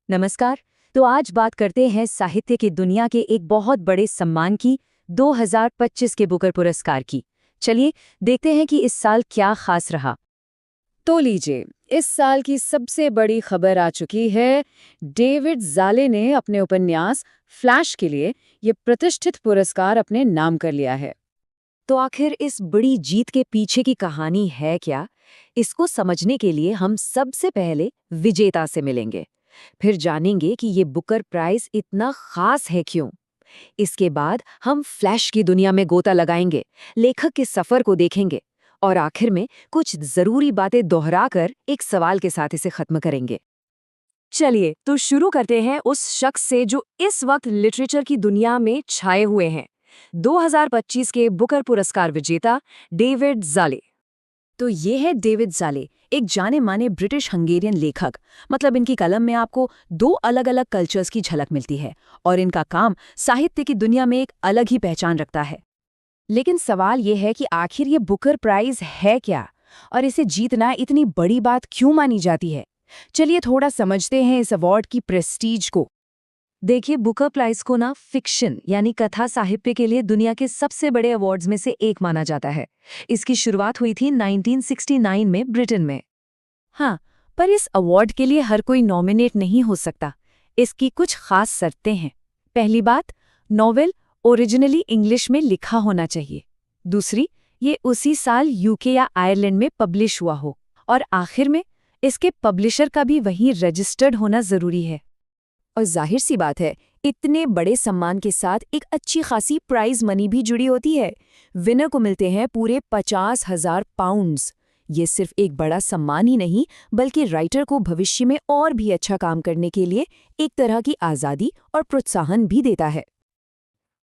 नमस्कार। तो आज बात करते हैं साहित्य की दुनिया के एक बहुत बड़े सम्मान की, 2025 के बुकर पुरस्कार की। चलिए देखते हैं कि इस साल क्या खास रहा। तो लीजिए, इस साल की सबसे बड़ी खबर आ चुकी है। डेविड ज़ाले ने अपने उपन्यास फ्लैश के लिए ये प्रतिष्ठित पुरस्कार अपने नाम कर लिया है। तो आखिर इस बड़ी जीत के पीछे की कहानी है क्या? इसको समझने के लिए हम सबसे पहले विजेता से मिलेंगे। फिर जानेंगे कि ये बुकर प्राइज इतना खास है क्यों। इसके बाद हम फ्लैश की दुनिया में गोता लगाएंगे, लेखक के सफर को देखेंगे और आखिर में कुछ जरूरी बातें दोहराकर एक सवाल के साथ इसे खत्म करेंगे। चलिए तो शुरू करते हैं उस शख्स से जो इस वक्त लिटरेचर की दुनिया में छाए हुए हैं, 2025 के बुकर पुरस्कार विजेता डेविड ज़ाले। तो ये है डेविड ज़ाले, एक जाने माने ब्रिटिश हंगेरियन लेखक। मतलब इनकी कलम में आपको दो अलग अलग कल्चर्स की झलक मिलती है और इनका काम साहित्य की दुनिया में एक अलग ही पहचान रखता है। लेकिन सवाल ये है कि आखिर ये बुकर प्राइज है क्या और इसे जीतना इतनी बड़ी बात क्यों मानी जाती है। चलिए थोड़ा समझते हैं इस अवार्ड की प्रेस्टीज को। देखिए, बुकर प्राइज को ना फिक्शन यानी कथा साहित्य के लिए दुनिया के सबसे बड़े अवार्ड्स में से एक माना जाता है। इसकी शुरुआत हुई थी 1969 में ब्रिटेन में। हाँ, पर इस अवार्ड के लिए हर कोई नॉमिनेट नहीं हो सकता। इसकी कुछ खास शर्तें हैं। पहली बात, नॉवेल ओरिजिनली इंग्लिश में लिखा होना चाहिए। दूसरी, ये उसी साल यूके या आयरलैंड में पब्लिश हुआ हो। और आखिर में, इसके पब्लिशर का भी वहीं रजिस्टर्ड होना जरूरी है। और जाहिर सी बात है, इतने बड़े सम्मान के साथ एक अच्छी खासी प्राइज मनी भी जुड़ी होती है। विनर को मिलते हैं पूरे 50,000 पाउंड्स। ये सिर्फ एक बड़ा सम्मान ही नहीं, बल्कि राइटर को भविष्य में और भी अच्छा काम करने के लिए एक तरह की आज़ादी और प्रोत्साहन भी देता है।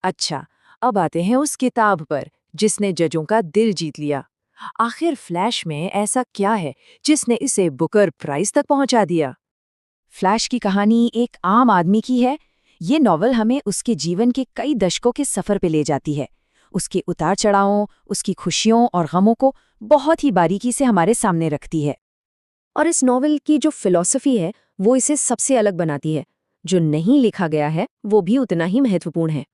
अच्छा, अब आते हैं उस किताब पर जिसने जजों का दिल जीत लिया। आखिर फ्लैश में ऐसा क्या है जिसने इसे बुकर प्राइज तक पहुंचा दिया? फ्लैश की कहानी एक आम आदमी की है। ये नॉवल हमें उसके जीवन के कई दशकों के सफर पे ले जाती है। उसके उतार चढ़ावों, उसकी खुशियों और गमों को बहुत ही बारीकी से हमारे सामने रखती है। और इस नॉवेल की जो फिलॉसफी है वो इसे सबसे अलग बनाती है। जो नहीं लिखा गया है वो भी उतना ही महत्वपूर्ण है।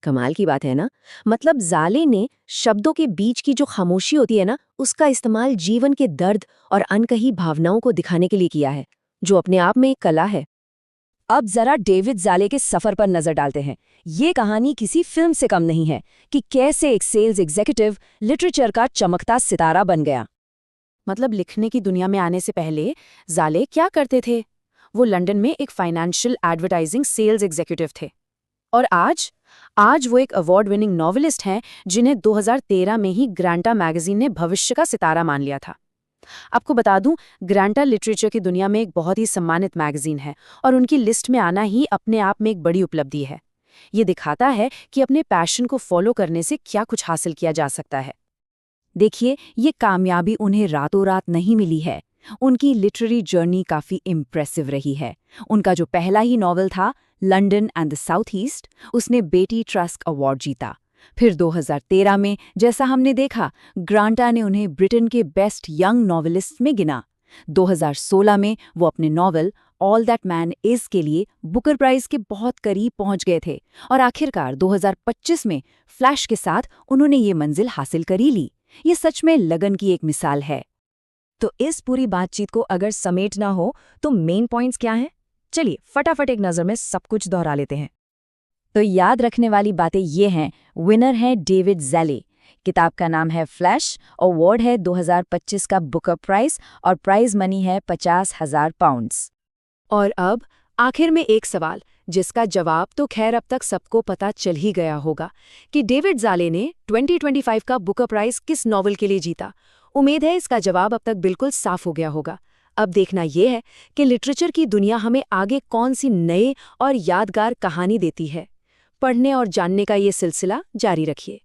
कमाल की बात है ना। मतलब ज़ाले ने शब्दों के बीच की जो खामोशी होती है ना, उसका इस्तेमाल जीवन के दर्द और अनकही भावनाओं को दिखाने के लिए किया है, जो अपने आप में एक कला है। अब जरा डेविड ज़ाले के सफर पर नजर डालते हैं। ये कहानी किसी फिल्म से कम नहीं है कि कैसे एक सेल्स एग्जीक्यूटिव लिटरेचर का चमकता सितारा बन गया। मतलब लिखने की दुनिया में आने से पहले ज़ाले क्या करते थे? वो लंदन में एक फाइनेंशियल एडवर्टाइजिंग सेल्स एग्जीक्यूटिव थे। और आज वो एक अवार्ड विनिंग नॉवेलिस्ट हैं जिन्हें 2013 में ही ग्रांटा मैगजीन ने भविष्य का सितारा मान लिया था। आपको बता दूं, ग्रांटा लिटरेचर की दुनिया में एक बहुत ही सम्मानित मैगजीन है और उनकी लिस्ट में आना ही अपने आप में एक बड़ी उपलब्धि है। ये दिखाता है कि अपने पैशन को फॉलो करने से क्या कुछ हासिल किया जा सकता है। देखिए, ये कामयाबी उन्हें रातों रात नहीं मिली है। उनकी लिटरेरी जर्नी काफ़ी इम्प्रेसिव रही है। उनका जो पहला ही नॉवल था, London and the south east, उसने बेटी ट्रस्क अवार्ड जीता। फिर 2013 में, जैसा हमने देखा, ग्रांटा ने उन्हें ब्रिटेन के बेस्ट यंग नॉवेलिस्ट में गिना। 2016 में वो अपने novel all that man is के लिए बुकर प्राइज के बहुत करीब पहुंच गए थे। और आखिरकार 2025 में फ्लैश के साथ उन्होंने ये मंजिल हासिल कर ही ली। ये सच में लगन की एक मिसाल है। तो इस पूरी बातचीत को अगर समेटना हो तो मेन पॉइंट्स क्या हैं? चलिए फटाफट एक नज़र में सब कुछ दोहरा लेते हैं। तो याद रखने वाली बातें ये हैं। विनर है डेविड ज़ाले, किताब का नाम है फ्लैश, अवार्ड है 2025 का बुकर प्राइज और प्राइज मनी है 50,000 पाउंड्स। और अब आखिर में एक सवाल जिसका जवाब तो खैर अब तक सबको पता चल ही गया होगा कि डेविड ज़ाले ने 2025 का बुकर प्राइज किस नॉवल के लिए जीता। उम्मीद है इसका जवाब अब तक बिल्कुल साफ हो गया होगा। अब देखना यह है कि लिटरेचर की दुनिया हमें आगे कौन सी नए और यादगार कहानी देती है। पढ़ने और जानने का ये सिलसिला जारी रखिए।